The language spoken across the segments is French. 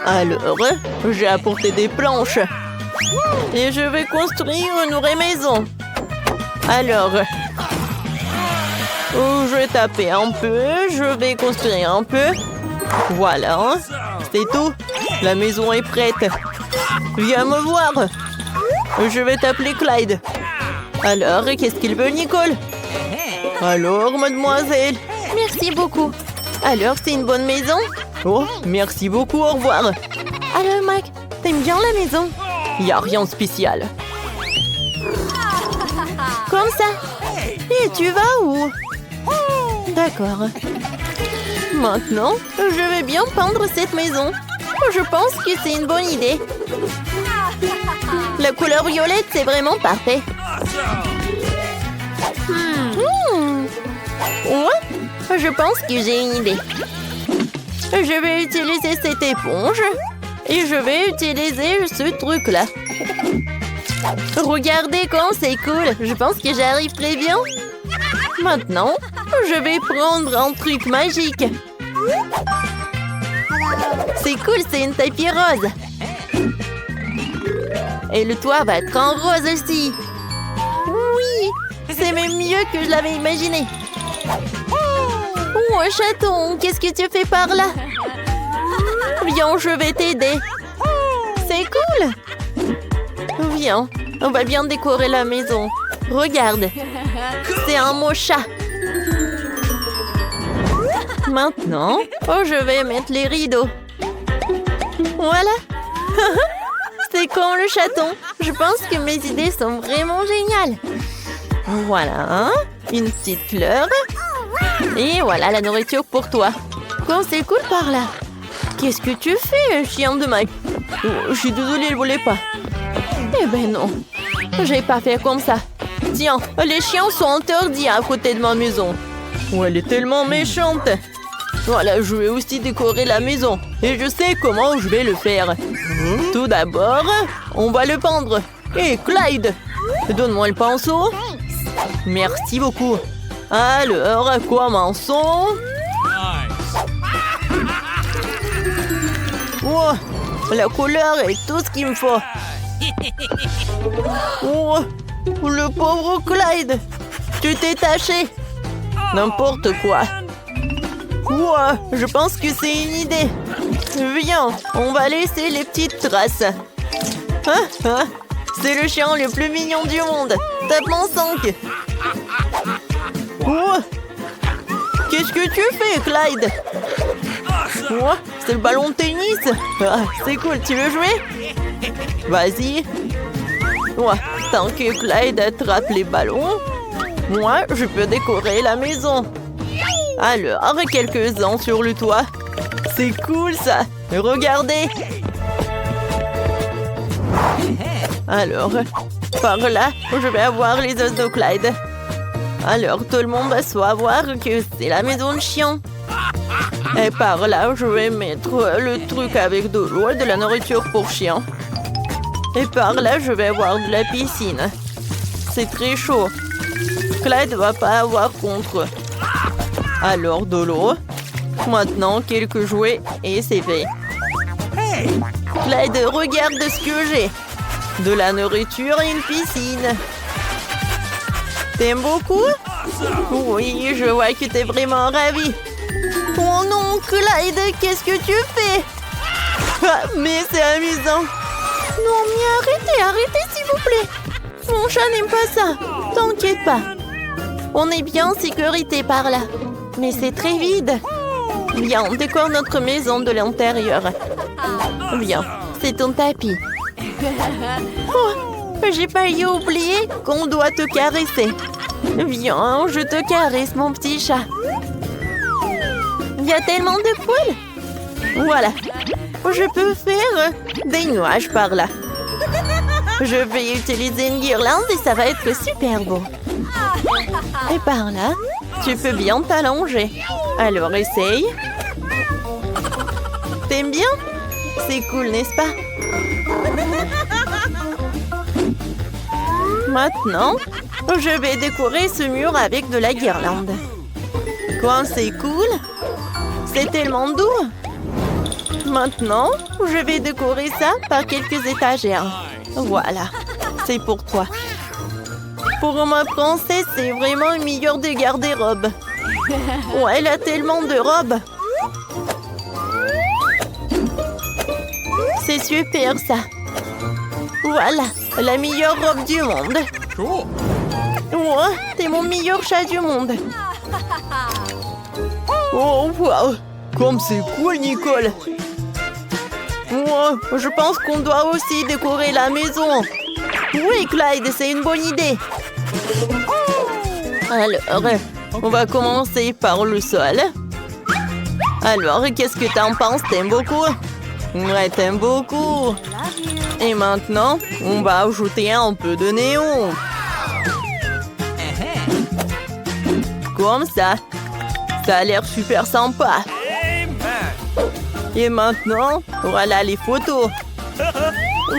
Alors, j'ai apporté des planches. Et je vais construire une vraie maison. Alors, je vais taper un peu, je vais construire un peu. Voilà, c'est tout. La maison est prête. Viens me voir. Je vais t'appeler Clyde. Alors, qu'est-ce qu'il veut, Nicole? Alors, mademoiselle? Merci beaucoup. Alors, c'est une bonne maison? Oh, merci beaucoup, au revoir. Alors, Mike, t'aimes bien la maison? Y a rien de spécial. Comme ça. Et tu vas où? D'accord. Maintenant, je vais bien peindre cette maison. Je pense que c'est une bonne idée. La couleur violette, c'est vraiment parfait. Ouais, je pense que j'ai une idée. Je vais utiliser cette éponge et je vais utiliser ce truc-là. Regardez comme c'est cool. Je pense que j'arrive très bien. Maintenant, je vais prendre un truc magique. C'est cool, c'est une tapis rose. Et le toit va être en rose aussi. Oui, c'est même mieux que je l'avais imaginé. Oh, un chaton, qu'est-ce que tu fais par là? Viens, je vais t'aider. C'est cool. Viens, on va bien décorer la maison. Regarde, c'est un mot chat. Maintenant, je vais mettre les rideaux. Voilà. C'est comme le chaton. Je pense que mes idées sont vraiment géniales. Voilà, une petite fleur. Et voilà la nourriture pour toi. Comme c'est cool par là. Qu'est-ce que tu fais, chien de Mike? Oh, je suis désolée, il voulait pas. Eh ben non, j'ai pas fait comme ça. Tiens, les chiens sont interdits à côté de ma maison. Oh, elle est tellement méchante. Voilà, je vais aussi décorer la maison. Et je sais comment je vais le faire. Tout d'abord, on va le peindre. Hé, Clyde, donne-moi le pinceau. Merci beaucoup. Alors, commençons. Oh, la couleur est tout ce qu'il me faut. Oh, le pauvre Clyde. Tu t'es taché. N'importe quoi. Ouah, je pense que c'est une idée. Viens, on va laisser les petites traces. C'est le chien le plus mignon du monde. Tape-moi 5. Ouah, qu'est-ce que tu fais, Clyde? Ouah, c'est le ballon de tennis. C'est cool, tu veux jouer? Vas-y. Ouah, tant que Clyde attrape les ballons, moi, je peux décorer la maison. Alors, quelques-uns sur le toit. C'est cool, ça. Regardez. Alors, par là, je vais avoir les os de Clyde. Alors, tout le monde va savoir que c'est la maison de chien. Et par là, je vais mettre le truc avec de l'eau et de la nourriture pour chien. Et par là, je vais avoir de la piscine. C'est très chaud. Clyde va pas avoir contre. Alors, de l'eau. Maintenant, quelques jouets et c'est fait. Clyde, regarde ce que j'ai. De la nourriture et une piscine. T'aimes beaucoup? Oui, je vois que t'es vraiment ravi. Oh non, Clyde, qu'est-ce que tu fais? Mais c'est amusant. Non, mais arrêtez s'il vous plaît. Mon chat n'aime pas ça. T'inquiète pas. On est bien en sécurité par là. Mais c'est très vide. Viens, on décore notre maison de l'intérieur. Viens, c'est ton tapis. Oh, j'ai failli oublier qu'on doit te caresser. Viens, je te caresse, mon petit chat. Il y a tellement de poils. Voilà, je peux faire des nuages par là. Je vais utiliser une guirlande et ça va être super beau. Et par là, tu peux bien t'allonger. Alors, essaye. T'aimes bien? C'est cool, n'est-ce pas? Maintenant, je vais décorer ce mur avec de la guirlande. Quoi, c'est cool? C'est tellement doux. Maintenant, je vais décorer ça par quelques étagères. Voilà, c'est pour toi. Pour ma princesse, c'est vraiment une meilleure de garde-robe. Oh, elle a tellement de robes. C'est super ça. Voilà, la meilleure robe du monde. Oh, t'es mon meilleur chat du monde. Oh, wow. Comme c'est cool, Nicole. Oh, je pense qu'on doit aussi décorer la maison. Oui, Clyde, c'est une bonne idée. Alors, on va commencer par le sol. Alors, qu'est-ce que t'en penses? T'aimes beaucoup? Ouais, t'aimes beaucoup. Et maintenant, on va ajouter un peu de néon. Comme ça. Ça a l'air super sympa. Et maintenant, voilà les photos.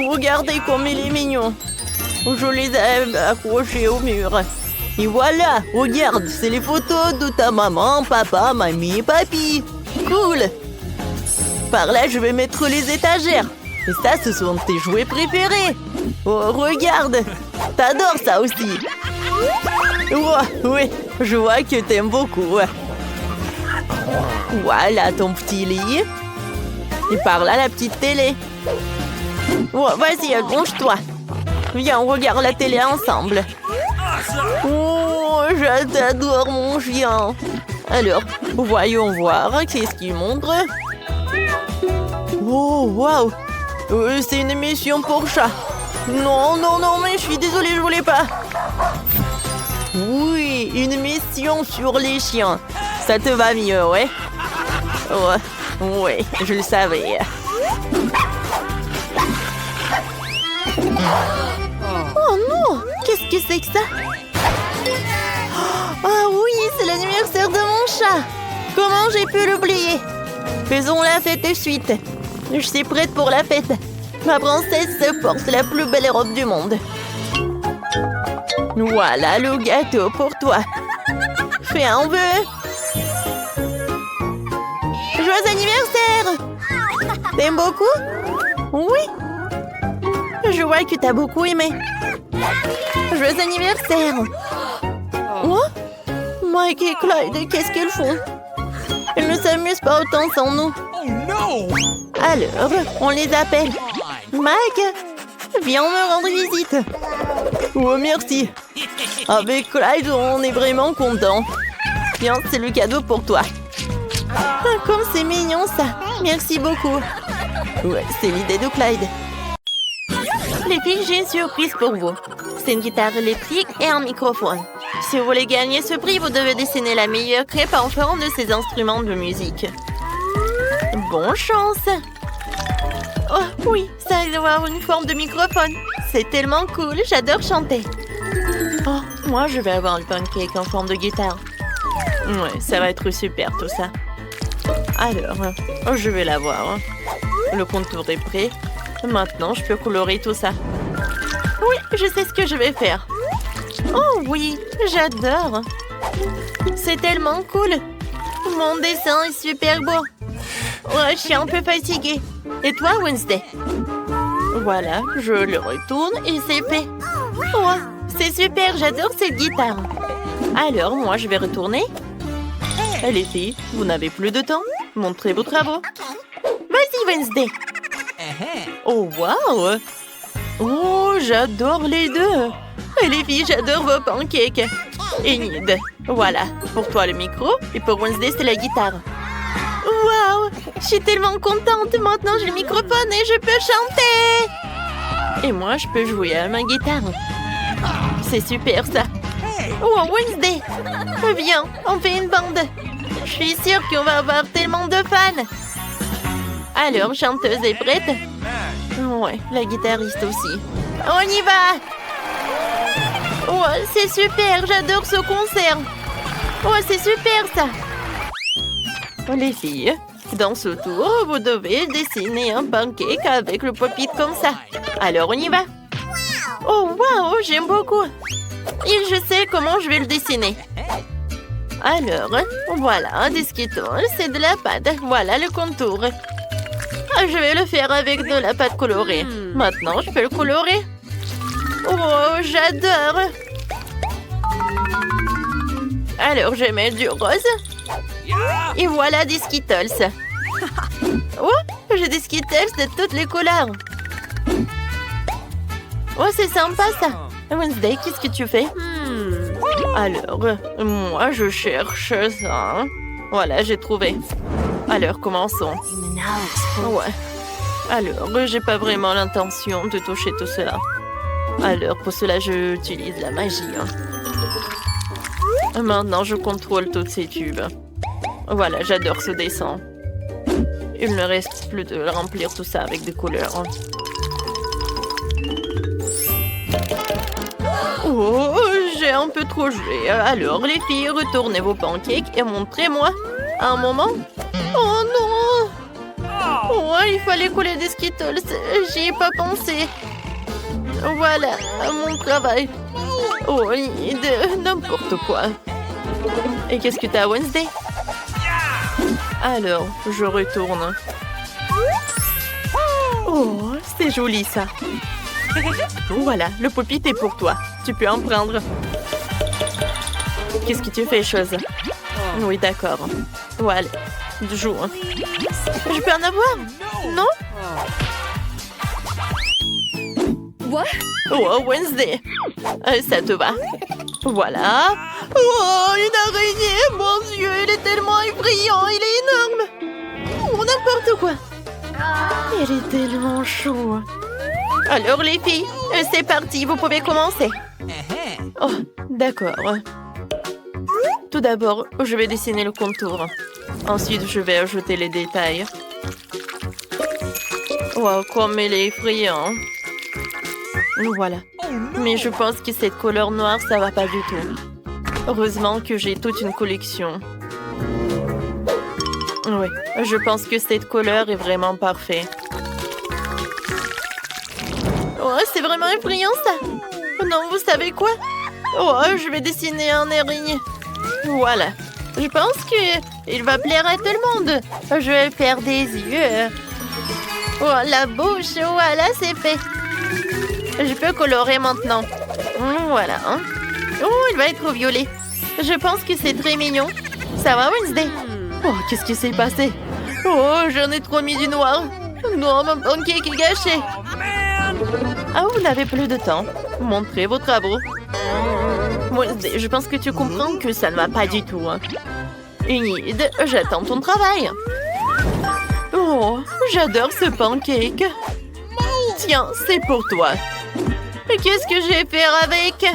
Regardez comme il est mignon. Je les ai accrochées au mur. Et voilà, regarde, c'est les photos de ta maman, papa, mamie et papy. Cool. Par là, je vais mettre les étagères. Et ça, ce sont tes jouets préférés. Oh, regarde. T'adores ça aussi. Oh, oui, je vois que t'aimes beaucoup. Voilà ton petit lit. Et par là, la petite télé. Oh, vas-y, allonge-toi. Viens, on regarde la télé ensemble. Oh, je t'adore, mon chien. Alors, voyons voir. Qu'est-ce qu'il montre? Oh, waouh. C'est une émission pour chat. Non, non, non, mais je suis désolée, je voulais pas. Oui, une émission sur les chiens. Ça te va mieux, ouais? Ouais, je le savais. Oh non! Qu'est-ce que c'est que ça? Ah oui, c'est l'anniversaire de mon chat! Comment j'ai pu l'oublier? Faisons la fête de suite. Je suis prête pour la fête. Ma princesse porte la plus belle robe du monde. Voilà le gâteau pour toi. Fais un vœu. Joyeux anniversaire! T'aimes beaucoup? Oui. Je vois que t'as beaucoup aimé. Joyeux anniversaire! Oh? Mike et Clyde, qu'est-ce qu'ils font? Ils ne s'amusent pas autant sans nous. Alors, on les appelle. Mike, viens me rendre visite. Oh, merci. Avec Clyde, on est vraiment content. Tiens, c'est le cadeau pour toi. Ah, comme c'est mignon ça. Merci beaucoup. Ouais, c'est l'idée de Clyde. Les filles, j'ai une surprise pour vous. C'est une guitare électrique et un microphone. Si vous voulez gagner ce prix, vous devez dessiner la meilleure crêpe en forme de ces instruments de musique. Bonne chance! Oh oui, ça doit avoir une forme de microphone. C'est tellement cool, j'adore chanter. Oh, moi je vais avoir un pancake en forme de guitare. Ouais, ça va être super tout ça. Alors, je vais l'avoir. Le contour est prêt. Maintenant, je peux colorer tout ça. Oui, je sais ce que je vais faire. Oh oui, j'adore. C'est tellement cool. Mon dessin est super beau. Oh, je suis un peu fatiguée. Et toi, Wednesday? Voilà, je le retourne et c'est fait. Oh, c'est super, j'adore cette guitare. Alors, moi, je vais retourner. Les filles, vous n'avez plus de temps. Montrez vos travaux. Vas-y, Wednesday. Oh, waouh! Oh, j'adore les deux. Et les filles, j'adore vos pancakes. Et Nid, voilà, pour toi le micro et pour Wednesday, c'est la guitare. Waouh! Je suis tellement contente. Maintenant, j'ai le microphone et je peux chanter. Et moi, je peux jouer à ma guitare. C'est super, ça. Oh, Wednesday! Viens, on fait une bande. Je suis sûre qu'on va avoir tellement de fans. Alors, chanteuse est prête? Ouais, la guitariste aussi. On y va! Oh, c'est super, j'adore ce concert. Oh, c'est super ça. Les filles, dans ce tour, vous devez dessiner un pancake avec le pop-it comme ça. Alors, on y va. Oh, waouh, j'aime beaucoup. Et je sais comment je vais le dessiner. Alors, voilà, des Skittles, c'est de la pâte. Voilà le contour. Je vais le faire avec de la pâte colorée. Maintenant, je peux le colorer. Oh, j'adore. Alors, je mets du rose. Et voilà des Skittles. Oh, j'ai des Skittles de toutes les couleurs. Oh, c'est sympa ça. Wednesday, qu'est-ce que tu fais? Alors, moi, je cherche ça. Voilà, j'ai trouvé. Alors, commençons. Ouais. Alors, j'ai pas vraiment l'intention de toucher tout cela. Alors, pour cela, j'utilise la magie. Maintenant, je contrôle tous ces tubes. Voilà, j'adore ce dessin. Il ne reste plus de remplir tout ça avec des couleurs. Oh, j'ai un peu trop joué. Alors, les filles, retournez vos pancakes et montrez-moi un moment. Oh non! Oh, il fallait couler des Skittles. J'y ai pas pensé. Voilà, mon travail. Oh, de n'importe quoi. Et qu'est-ce que t'as, Wednesday? Alors, je retourne. Oh, c'est joli ça. Voilà, le puppet est pour toi. Tu peux en prendre. Qu'est-ce que tu fais, chose? Oui, d'accord. Voilà, joue. Je peux en avoir? Non? What? Oh, Wednesday. Ça te va? Voilà. Oh, une araignée! Mon Dieu, il est tellement effrayant, il est énorme! Oh, n'importe quoi! Il est tellement chaud. Alors, les filles, c'est parti, vous pouvez commencer. Oh, d'accord. Tout d'abord, je vais dessiner le contour. Ensuite, je vais ajouter les détails. Wow, comme il est effrayant. Voilà. Mais je pense que cette couleur noire, ça va pas du tout. Heureusement que j'ai toute une collection. Oui, je pense que cette couleur est vraiment parfaite. Oh, c'est vraiment effrayant ça. Non, vous savez quoi? Oh, je vais dessiner un araignée. Voilà. Je pense qu'il va plaire à tout le monde. Je vais faire des yeux. Oh, la bouche. Voilà, c'est fait. Je peux colorer maintenant. Voilà. Oh, il va être violet. Je pense que c'est très mignon. Ça va, Wednesday? Oh, qu'est-ce qui s'est passé? Oh, j'en ai trop mis du noir. Non, mon pancake est gâché. Ah, vous n'avez plus de temps. Montrez vos travaux. Wednesday, je pense que tu comprends que ça ne va pas du tout. Enid, j'attends ton travail. Oh, j'adore ce pancake. Tiens, c'est pour toi. Qu'est-ce que je vais faire avec?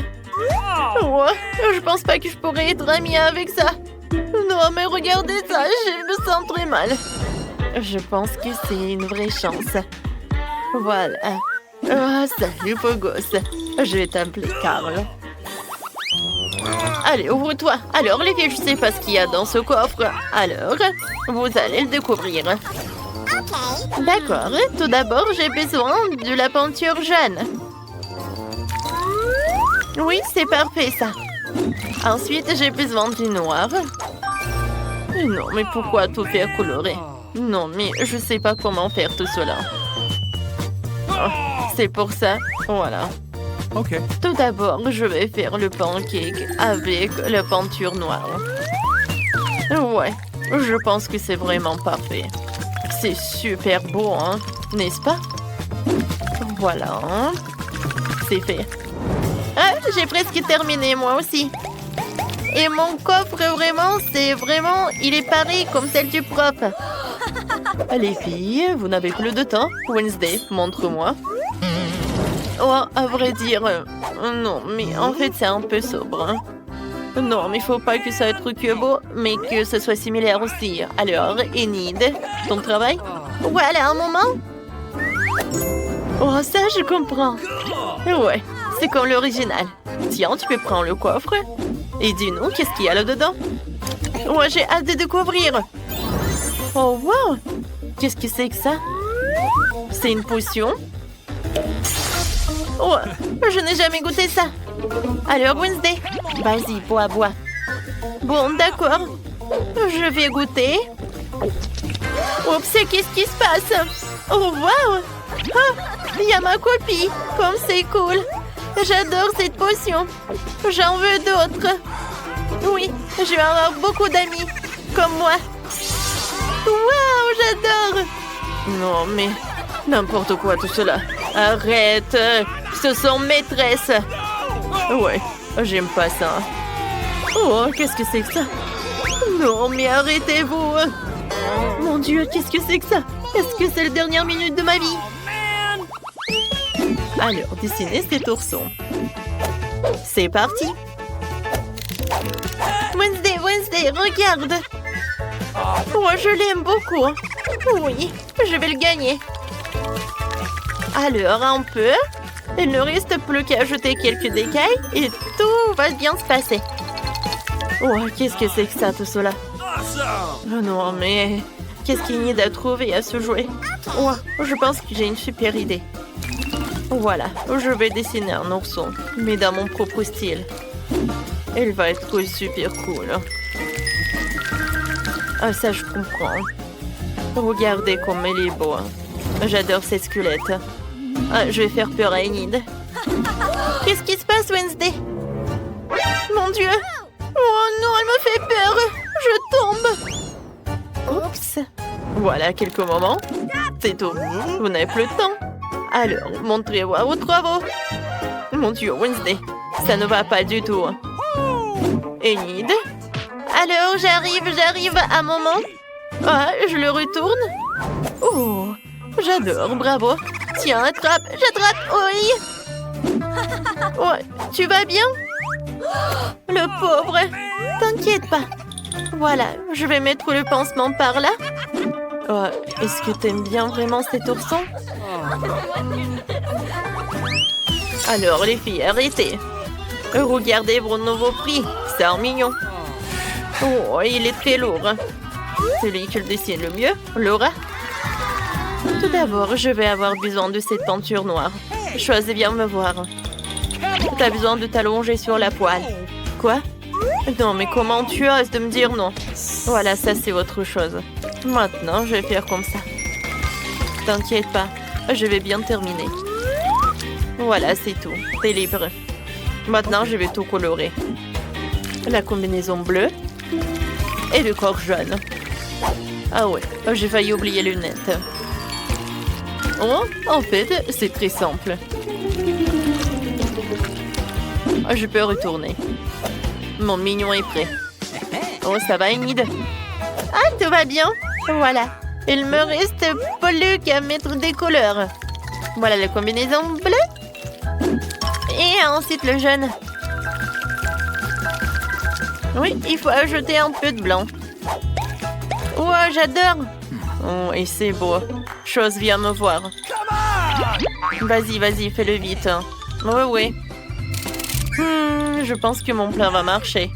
Oh, je pense pas que je pourrais être amie avec ça. Non, mais regardez ça, je me sens très mal. Je pense que c'est une vraie chance. Voilà. Oh, salut, beau gosse. Je vais t'appeler Carl. Allez, ouvre-toi. Alors, les filles, je sais pas ce qu'il y a dans ce coffre. Alors, vous allez le découvrir. D'accord. Tout d'abord, j'ai besoin de la peinture jaune. Oui, c'est parfait, ça. Ensuite, j'ai besoin du noir. Non, mais pourquoi tout faire colorer? Non, mais je sais pas comment faire tout cela. Oh, c'est pour ça. Voilà. Ok. Tout d'abord, je vais faire le pancake avec la peinture noire. Ouais, je pense que c'est vraiment parfait. C'est super beau, hein, n'est-ce pas? Voilà. C'est fait. Ah, j'ai presque terminé, moi aussi. Et mon coffre, vraiment, il est pareil comme celle du prof. Les filles, vous n'avez plus de temps. Wednesday, montre-moi. Oh, à vrai dire, non, mais en fait, c'est un peu sobre. Hein. Non, mais il faut pas que ça soit que beau, mais que ce soit similaire aussi. Alors, Enid, ton travail? Voilà, un moment. Oh, ça, je comprends. Ouais, c'est comme l'original. Tiens, tu peux prendre le coffre. Et dis-nous, qu'est-ce qu'il y a là-dedans? Ouais, j'ai hâte de découvrir. Oh, wow! Qu'est-ce que c'est que ça? C'est une potion? Oh, je n'ai jamais goûté ça. Alors, Wednesday, vas-y, bois. Bon, d'accord. Je vais goûter. Oups, qu'est-ce qui se passe? Oh, waouh! Ah, il y a ma copie. Comme c'est cool. J'adore cette potion. J'en veux d'autres. Oui, je vais avoir beaucoup d'amis. Comme moi. Waouh, j'adore! Non, mais n'importe quoi tout cela. Arrête! Ce sont maîtresses. Ouais, j'aime pas ça. Oh, qu'est-ce que c'est que ça? Non, mais arrêtez-vous! Mon Dieu, qu'est-ce que c'est que ça? Est-ce que c'est la dernière minute de ma vie? Alors, dessinez cet ourson. C'est parti! Wednesday, regarde! Oh, je l'aime beaucoup. Oui, je vais le gagner. Alors, un peu. Il ne reste plus qu'à ajouter quelques écailles et tout va bien se passer. Oh, qu'est-ce que c'est que ça, tout cela? Oh non, mais qu'est-ce qu'il y a à trouver à ce jouet? Oh, je pense que j'ai une super idée. Voilà, je vais dessiner un ourson, mais dans mon propre style. Il va être super cool. Ah, ça, je comprends. Regardez comme il est beau. J'adore ces squelettes. Ah, je vais faire peur à Enid. Qu'est-ce qui se passe, Wednesday? Mon Dieu! Oh non, elle me fait peur! Je tombe! Oups! Voilà, quelques moments. C'est tout. Vous n'avez plus de temps. Alors, montrez-moi vos travaux. Mon Dieu, Wednesday, ça ne va pas du tout. Enid? Alors, j'arrive à un moment. Ah, je le retourne. Oh, j'adore, bravo. Tiens, j'attrape, oui. Ouais, tu vas bien? Le pauvre. T'inquiète pas. Voilà, je vais mettre le pansement par là. Oh, est-ce que t'aimes bien vraiment cet ourson? Alors, les filles, arrêtez. Regardez vos nouveaux prix. C'est un mignon. Oh, il est très lourd. Celui qui le dessine le mieux, Laura. Tout d'abord, je vais avoir besoin de cette peinture noire. Choisis bien me voir. T'as besoin de t'allonger sur la poêle. Quoi? Non, mais comment tu oses de me dire non? Voilà, ça c'est autre chose. Maintenant, je vais faire comme ça. T'inquiète pas, je vais bien terminer. Voilà, c'est tout. T'es libre. Maintenant, je vais tout colorer. La combinaison bleue et le corps jaune. Ah ouais, j'ai failli oublier les lunettes. Oh, en fait, c'est très simple. Je peux retourner. Mon mignon est prêt. Oh, ça va, Enid? Ah, tout va bien. Voilà. Il me reste plus qu'à mettre des couleurs. Voilà la combinaison bleue. Et ensuite le jaune. Oui, il faut ajouter un peu de blanc. Oh, j'adore. Oh, et c'est beau. Chose, viens me voir. Vas-y, fais-le vite. Oui. Je pense que mon plan va marcher.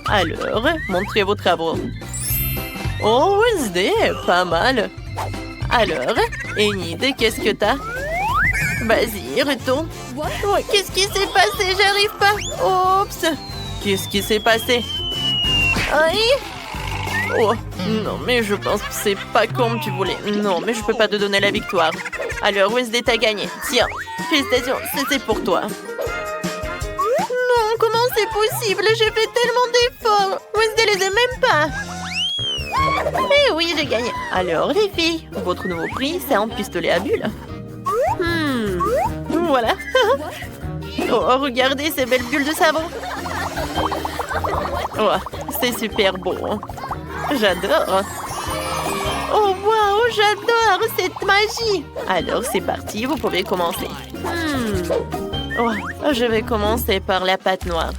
Alors, montrez vos travaux. Oh, Wednesday, pas mal. Alors, Enid, qu'est-ce que t'as? Vas-y, retourne. Oh, qu'est-ce qui s'est passé? J'arrive pas. Oups. Qu'est-ce qui s'est passé? Aïe. Oh, non, mais je pense que c'est pas comme tu voulais. Non, mais je peux pas te donner la victoire. Alors, Wednesday, t'as gagné. Tiens, félicitations, c'est pour toi. Non, comment c'est possible? J'ai fait tellement d'efforts. Wednesday les aime même pas. Eh oui, j'ai gagné. Alors, les filles, votre nouveau prix, c'est un pistolet à bulles. Voilà. Oh, regardez ces belles bulles de savon. Oh, c'est super beau. J'adore. Oh, waouh, j'adore cette magie. Alors, c'est parti, vous pouvez commencer. Oh, je vais commencer par la pâte noire.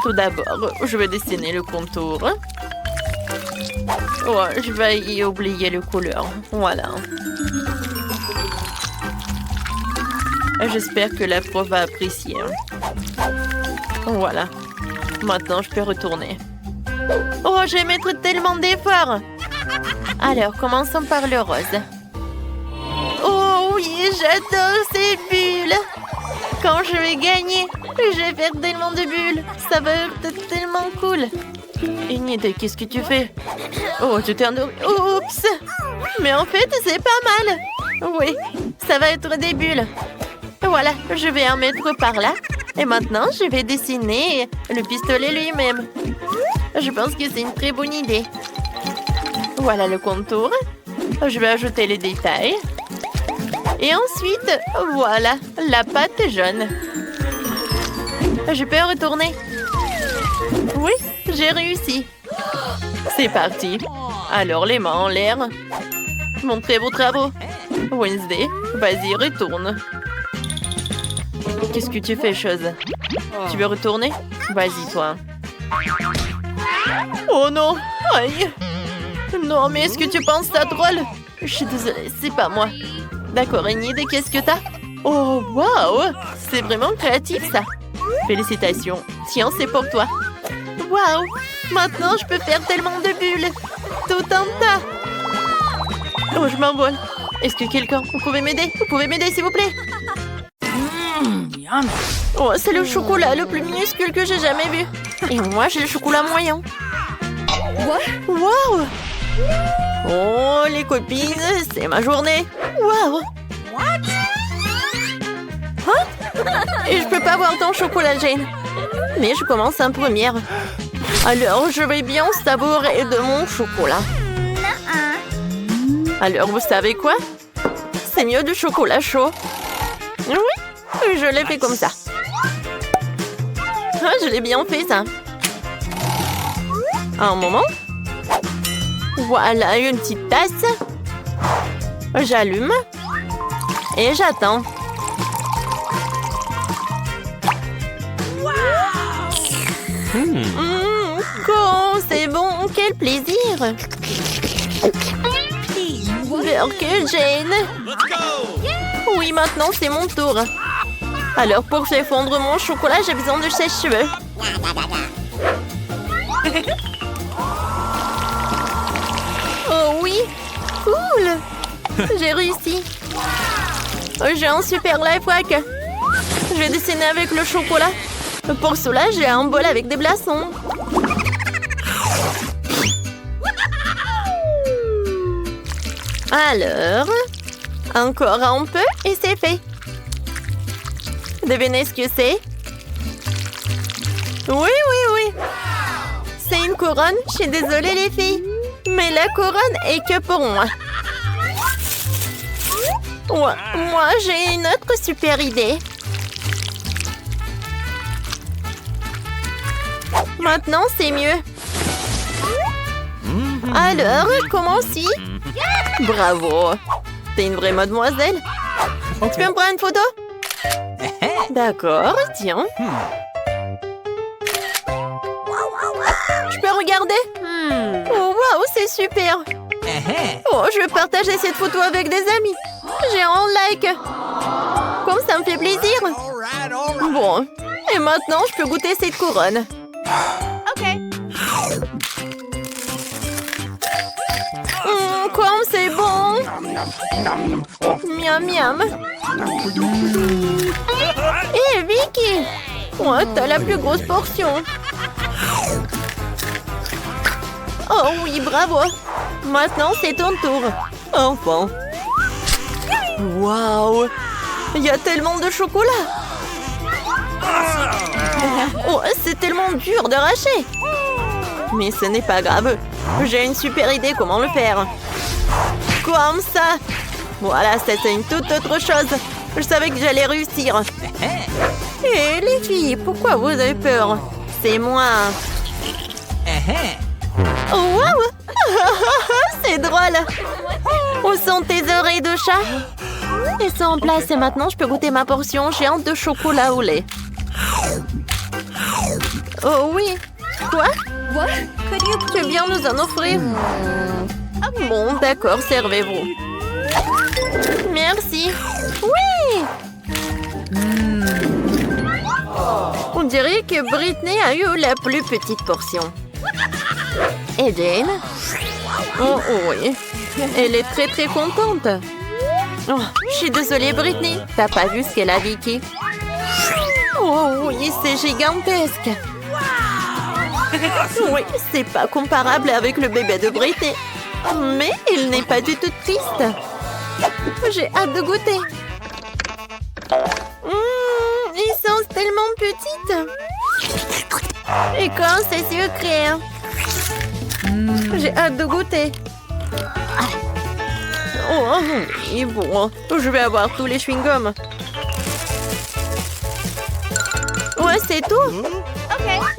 Tout d'abord, je vais dessiner le contour. Oh, je vais y oublier le couleur. Voilà. J'espère que la prof va apprécier. Voilà. Maintenant, je peux retourner. Oh, je vais mettre tellement d'efforts. Alors, commençons par le rose. Oh oui, j'adore ces bulles. Quand je vais gagner, je vais faire tellement de bulles. Ça va être tellement cool. Enid, qu'est-ce que tu fais? Oh, tu t'es endormi. Oups. Mais en fait, c'est pas mal. Oui, ça va être des bulles. Voilà, je vais en mettre par là. Et maintenant, je vais dessiner le pistolet lui-même. Je pense que c'est une très bonne idée. Voilà le contour. Je vais ajouter les détails. Et ensuite, voilà, la pâte jaune. Je peux retourner. Oui, j'ai réussi. C'est parti. Alors, les mains en l'air. Montrez vos travaux. Wednesday, vas-y, retourne. Qu'est-ce que tu fais, chose? Tu veux retourner? Vas-y, toi. Oh non! Aïe! Non, mais est-ce que tu penses ça drôle? Je suis désolée, c'est pas moi. D'accord, une idée, qu'est-ce que t'as? Oh, waouh! C'est vraiment créatif, ça. Félicitations. Tiens, c'est pour toi. Waouh! Maintenant, je peux faire tellement de bulles. Tout un tas. Oh, je m'envole. Est-ce que quelqu'un, vous pouvez m'aider? Vous pouvez m'aider, s'il vous plaît? Oh, c'est le chocolat le plus minuscule que j'ai jamais vu. Et moi, j'ai le chocolat moyen. Waouh! Oh, les copines, c'est ma journée. Waouh! Hein? Et je peux pas avoir ton chocolat, Jane. Mais je commence en première. Alors, je vais bien savourer de mon chocolat. Alors, vous savez quoi? C'est mieux du chocolat chaud. Oui, je l'ai fait comme ça. Ah, je l'ai bien fait, ça. Un moment. Voilà, une petite tasse. J'allume. Et j'attends. Quand c'est bon, quel plaisir. Que Jane. Oui, maintenant c'est mon tour. Alors pour faire fondre mon chocolat, j'ai besoin de sèche-cheveux. Oh oui, cool. J'ai réussi. J'ai un super life hack. Je vais dessiner avec le chocolat. Pour cela, j'ai un bol avec des glaçons. Alors, encore un peu et c'est fait. Devinez ce que c'est? Oui. C'est une couronne. Je suis désolée les filles. Mais la couronne est que pour moi. Ouais, moi, j'ai une autre super idée. Maintenant, c'est mieux. Alors, comment-ci? Bravo. T'es une vraie mademoiselle. Tu peux me prendre une photo? D'accord, tiens. Je peux regarder? Oh, waouh, c'est super. Oh, je vais partager cette photo avec des amis. J'ai un like. Comme ça me fait plaisir. Bon, et maintenant, je peux goûter cette couronne. Ok. Comme c'est bon. Miam, miam. Hé, Vicky. Oh, t'as la plus grosse portion. Oh oui, bravo. Maintenant, c'est ton tour. Enfin. Waouh. Il y a tellement de chocolat. Oh, c'est tellement dur d'arracher. Mais ce n'est pas grave. J'ai une super idée comment le faire. Comme ça. Voilà, c'est une toute autre chose. Je savais que j'allais réussir. Hé, les filles, pourquoi vous avez peur? C'est moi. Oh, waouh. C'est drôle. Où sont tes oreilles de chat? Elles sont en place et maintenant je peux goûter ma portion géante de chocolat au lait. Oh oui. Quoi? Tu viens nous en offrir? Bon, d'accord, servez-vous. Merci. Oui. On dirait que Britney a eu la plus petite portion. Et Jane? Oh oui. Elle est très très contente. Oh, je suis désolée, Britney. T'as pas vu ce qu'elle a Vicky? Oh oui, c'est gigantesque. Oui, c'est pas comparable avec le bébé de Britney. Mais il n'est pas du tout triste. J'ai hâte de goûter. Ils sont tellement petites. Et quand c'est sucré. J'ai hâte de goûter. Oh, et bon, je vais avoir tous les chewing-gums. Ouais, c'est tout.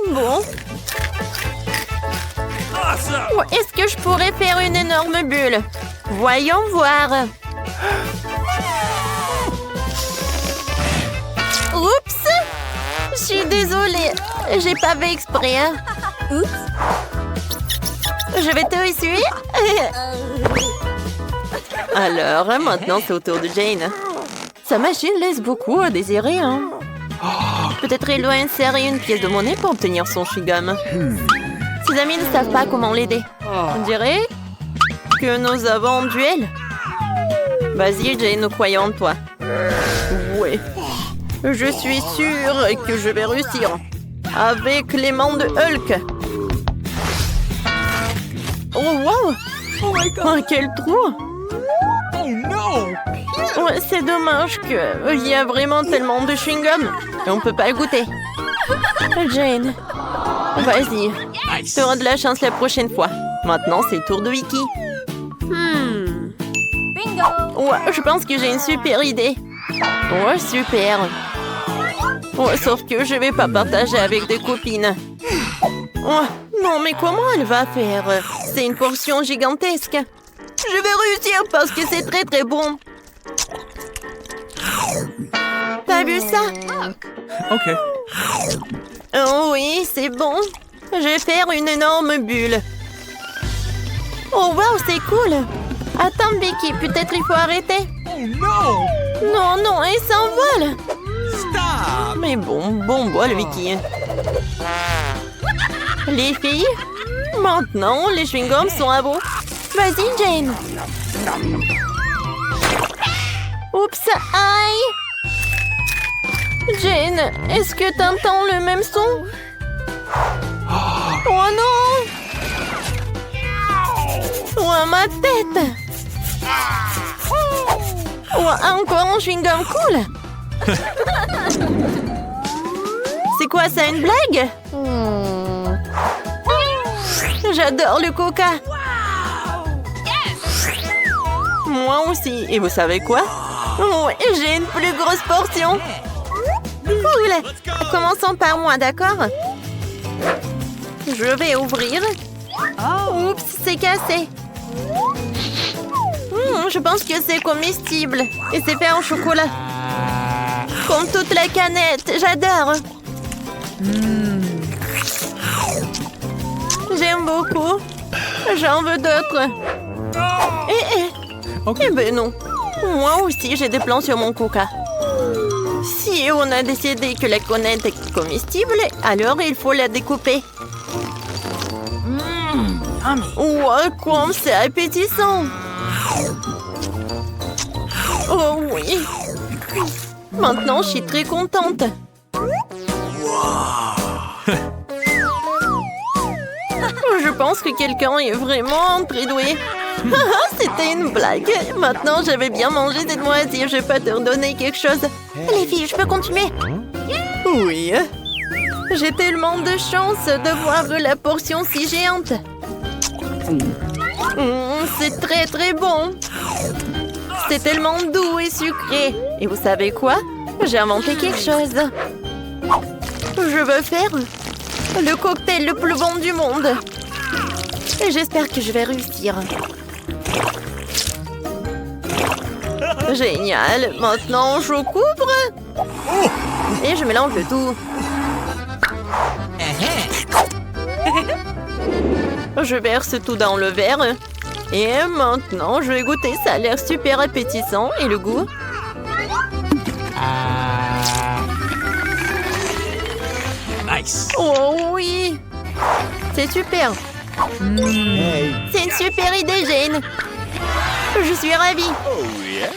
Bon. Est-ce que je pourrais faire une énorme bulle? Voyons voir. Oups! Je suis désolée. J'ai pas fait exprès. Oups! Je vais te essuyer. Alors, maintenant, c'est au tour de Jane. Sa machine laisse beaucoup à désirer, hein? Peut-être elle doit insérer une pièce de monnaie pour obtenir son chewing-gum. Ses amis ne savent pas comment l'aider. On dirait que nous avons un duel. Vas-y, Jane, nous croyons en toi. Ouais. Je suis sûre que je vais réussir. Avec les mains de Hulk. Oh, wow! Oh, quel trou! Oh non! Ouais, c'est dommage qu'il y a vraiment tellement de chewing-gum et on peut pas le goûter. Jane, vas-y. Nice. Tu auras de la chance la prochaine fois. Maintenant, c'est le tour de Vicky. Bingo! Ouais, je pense que j'ai une super idée. Ouais, super. Ouais, sauf que je vais pas partager avec des copines. Ouais, non, mais comment elle va faire? C'est une portion gigantesque. Je vais réussir parce que c'est très très bon. T'as vu ça? OK. Oh oui, c'est bon. Je vais faire une énorme bulle. Oh wow, c'est cool. Attends, Vicky, peut-être il faut arrêter. Oh non! Non, non, elle s'envole. Stop! Mais bon bol, Vicky. Les filles, maintenant, les chewing-gums sont à vous. Vas-y, Jane. Oups, aïe. Jane, est-ce que t'entends le même son? Oh non! Oh, ma tête! Oh, encore un chewing-gum cool! C'est quoi ça, une blague? J'adore le coca! Moi aussi. Et vous savez quoi? Oh, j'ai une plus grosse portion! Cool! Commençons par moi, d'accord? Je vais ouvrir. Oups, c'est cassé. Je pense que c'est comestible. Et c'est fait en chocolat. Comme toute la canette. J'adore. J'aime beaucoup. J'en veux d'autres. Eh ben non. Moi aussi, j'ai des plans sur mon coca. Si on a décidé que la canette est comestible, alors il faut la découper. Wow, comme c'est appétissant! Oh oui! Maintenant, je suis très contente. Je pense que quelqu'un est vraiment très doué. C'était une blague. Maintenant, j'avais bien mangé cette moitié. Je vais pas te redonner quelque chose. Les filles, je peux continuer? Oui. J'ai tellement de chance de voir la portion si géante. C'est très très bon. C'est tellement doux et sucré. Et vous savez quoi? J'ai inventé quelque chose. Je veux faire le cocktail le plus bon du monde. Et j'espère que je vais réussir. Génial. Maintenant, je couvre. Et je mélange le tout. Je verse tout dans le verre. Et maintenant, je vais goûter. Ça a l'air super appétissant. Et le goût? Nice. Oh oui! C'est super. C'est une super idée, Jane. Je suis ravie. Oh yes.